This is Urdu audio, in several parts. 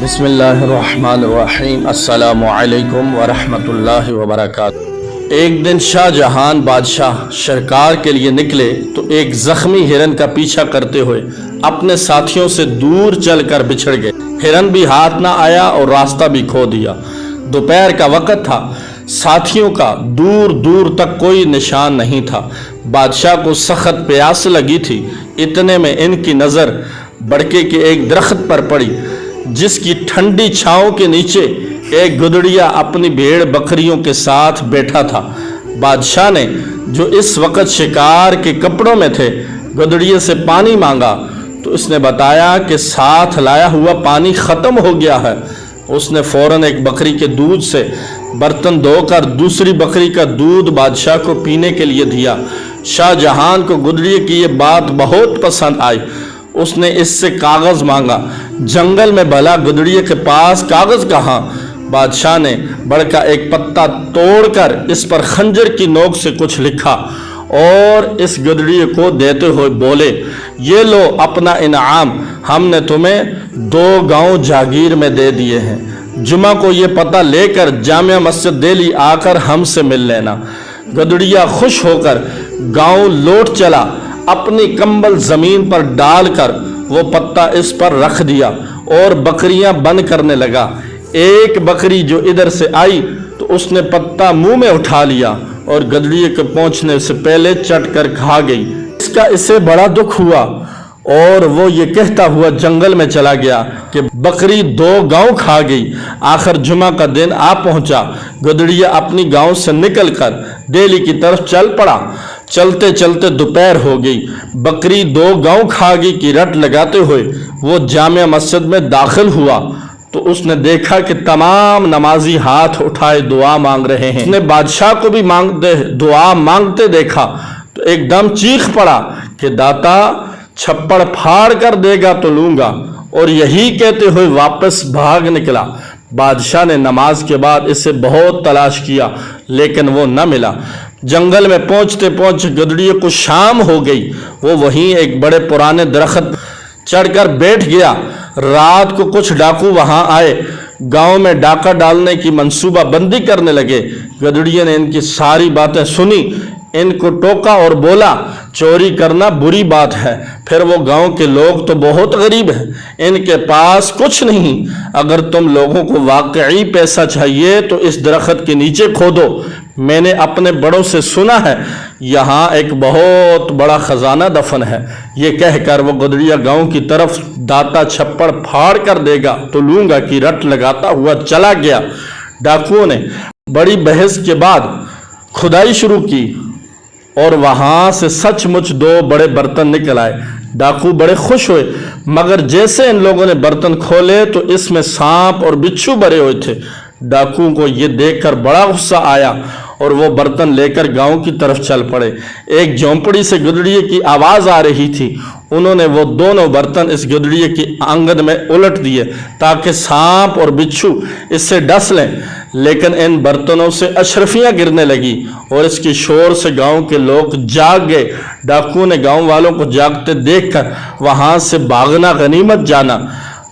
بسم اللہ الرحمن الرحیم السلام علیکم ورحمۃ وبرکاتہ۔ ایک دن شاہ جہان بادشاہ شکار کے لیے نکلے تو ایک زخمی ہرن کا پیچھا کرتے ہوئے اپنے ساتھیوں سے دور چل کر بچھڑ گئے۔ ہرن بھی ہاتھ نہ آیا اور راستہ بھی کھو دیا۔ دوپہر کا وقت تھا، ساتھیوں کا دور دور تک کوئی نشان نہیں تھا۔ بادشاہ کو سخت پیاس لگی تھی، اتنے میں ان کی نظر بڑکے کے ایک درخت پر پڑی جس کی ٹھنڈی چھاؤں کے نیچے ایک گدڑیا اپنی بھیڑ بکریوں کے ساتھ بیٹھا تھا۔ بادشاہ نے، جو اس وقت شکار کے کپڑوں میں تھے، گدڑیے سے پانی مانگا تو اس نے بتایا کہ ساتھ لایا ہوا پانی ختم ہو گیا ہے۔ اس نے فوراً ایک بکری کے دودھ سے برتن دھو کر دوسری بکری کا دودھ بادشاہ کو پینے کے لیے دیا۔ شاہ جہان کو گدڑیے کی یہ بات بہت پسند آئی۔ اس نے اس سے کاغذ مانگا۔ جنگل میں بھلا گدڑیے کے پاس کاغذ کہاں؟ بادشاہ نے بڑ کا ایک پتا توڑ کر اس پر خنجر کی نوک سے کچھ لکھا اور اس گدڑیے کو دیتے ہوئے بولے، یہ لو اپنا انعام، ہم نے تمہیں 2 گاؤں جاگیر میں دے دیے ہیں۔ جمعہ کو یہ پتہ لے کر جامع مسجد دہلی آ کر ہم سے مل لینا۔ گدڑیا خوش ہو کر گاؤں لوٹ چلا۔ اپنی کمبل زمین پر ڈال کر وہ پتا اس پر رکھ دیا اور بکریاں بند کرنے لگا۔ ایک بکری جو ادھر سے آئی تو اس نے پتا منہ میں اٹھا لیا اور گدڑیے کے پہنچنے سے پہلے چٹ کر کھا گئی۔ اس کا اسے بڑا دکھ ہوا اور وہ یہ کہتا ہوا جنگل میں چلا گیا کہ بکری 2 گاؤں کھا گئی۔ آخر جمعہ کا دن آ پہنچا۔ گدڑیا اپنی گاؤں سے نکل کر دہلی کی طرف چل پڑا۔ چلتے چلتے دوپہر ہو گئی۔ بکری 2 گاؤں کھا گئی کی رٹ لگاتے ہوئے وہ جامع مسجد میں داخل ہوا تو اس نے دیکھا کہ تمام نمازی ہاتھ اٹھائے دعا مانگ رہے ہیں۔ اس نے بادشاہ کو بھی دعا مانگتے دیکھا تو ایک دم چیخ پڑا کہ داتا چھپڑ پھاڑ کر دے گا تو لوں گا، اور یہی کہتے ہوئے واپس بھاگ نکلا۔ بادشاہ نے نماز کے بعد اسے بہت تلاش کیا لیکن وہ نہ ملا۔ جنگل میں پہنچتے پہنچتے گدڑیے کو شام ہو گئی۔ وہ وہیں ایک بڑے پرانے درخت چڑھ کر بیٹھ گیا۔ رات کو کچھ ڈاکو وہاں آئے، گاؤں میں ڈاکہ ڈالنے کی منصوبہ بندی کرنے لگے۔ گدڑیے نے ان کی ساری باتیں سنی، ان کو ٹوکا اور بولا، چوری کرنا بری بات ہے، پھر وہ گاؤں کے لوگ تو بہت غریب ہیں، ان کے پاس کچھ نہیں۔ اگر تم لوگوں کو واقعی پیسہ چاہیے تو اس درخت کے نیچے کھودو، میں نے اپنے بڑوں سے سنا ہے یہاں ایک بہت بڑا خزانہ دفن ہے۔ یہ کہہ کر وہ گدڑیا گاؤں کی طرف داتا چھپڑ پھاڑ کر دے گا تو لوں گا کی رٹ لگاتا ہوا چلا گیا۔ ڈاکوؤں نے بڑی بحث کے بعد کھدائی شروع کی اور وہاں سے سچ مچ 2 بڑے برتن نکل آئے۔ ڈاکو بڑے خوش ہوئے، مگر جیسے ان لوگوں نے برتن کھولے تو اس میں سانپ اور بچھو بھرے ہوئے تھے۔ ڈاکوؤں کو یہ دیکھ کر بڑا غصہ آیا اور وہ برتن لے کر گاؤں کی طرف چل پڑے۔ ایک جھونپڑی سے گدڑیے کی آواز آ رہی تھی۔ انہوں نے وہ دونوں برتن اس گدڑیے کی آنگن میں الٹ دیے تاکہ سانپ اور بچھو اس سے ڈس لیں، لیکن ان برتنوں سے اشرفیاں گرنے لگی اور اس کی شور سے گاؤں کے لوگ جاگ گئے۔ ڈاکو نے گاؤں والوں کو جاگتے دیکھ کر وہاں سے بھاگنا غنیمت جانا۔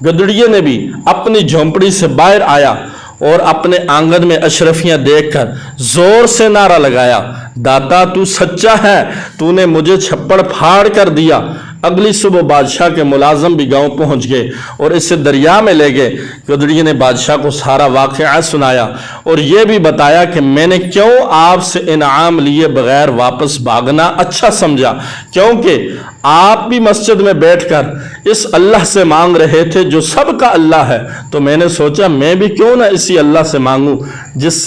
گدڑیے نے بھی اپنی جھونپڑی سے باہر آیا اور اپنے آنگن میں اشرفیاں دیکھ کر زور سے نعرہ لگایا، داتا تو سچا ہے، تو نے مجھے چھپڑ پھاڑ کر دیا۔ اگلی صبح بادشاہ کے ملازم بھی گاؤں پہنچ گئے اور اسے دریا میں لے گئے۔ گدڑیے نے بادشاہ کو سارا واقعہ سنایا اور یہ بھی بتایا کہ میں نے کیوں آپ سے انعام لیے بغیر واپس بھاگنا اچھا سمجھا، کیونکہ آپ بھی مسجد میں بیٹھ کر اس اللہ سے مانگ رہے تھے جو سب کا اللہ ہے، تو میں نے سوچا میں بھی کیوں نہ اسی اللہ سے مانگوں جس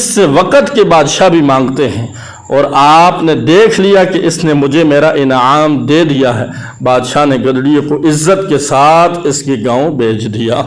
سے وقت کے بادشاہ بھی مانگتے ہیں، اور آپ نے دیکھ لیا کہ اس نے مجھے میرا انعام دے دیا ہے۔ بادشاہ نے گدڑیے کو عزت کے ساتھ اس کے گاؤں بھیج دیا۔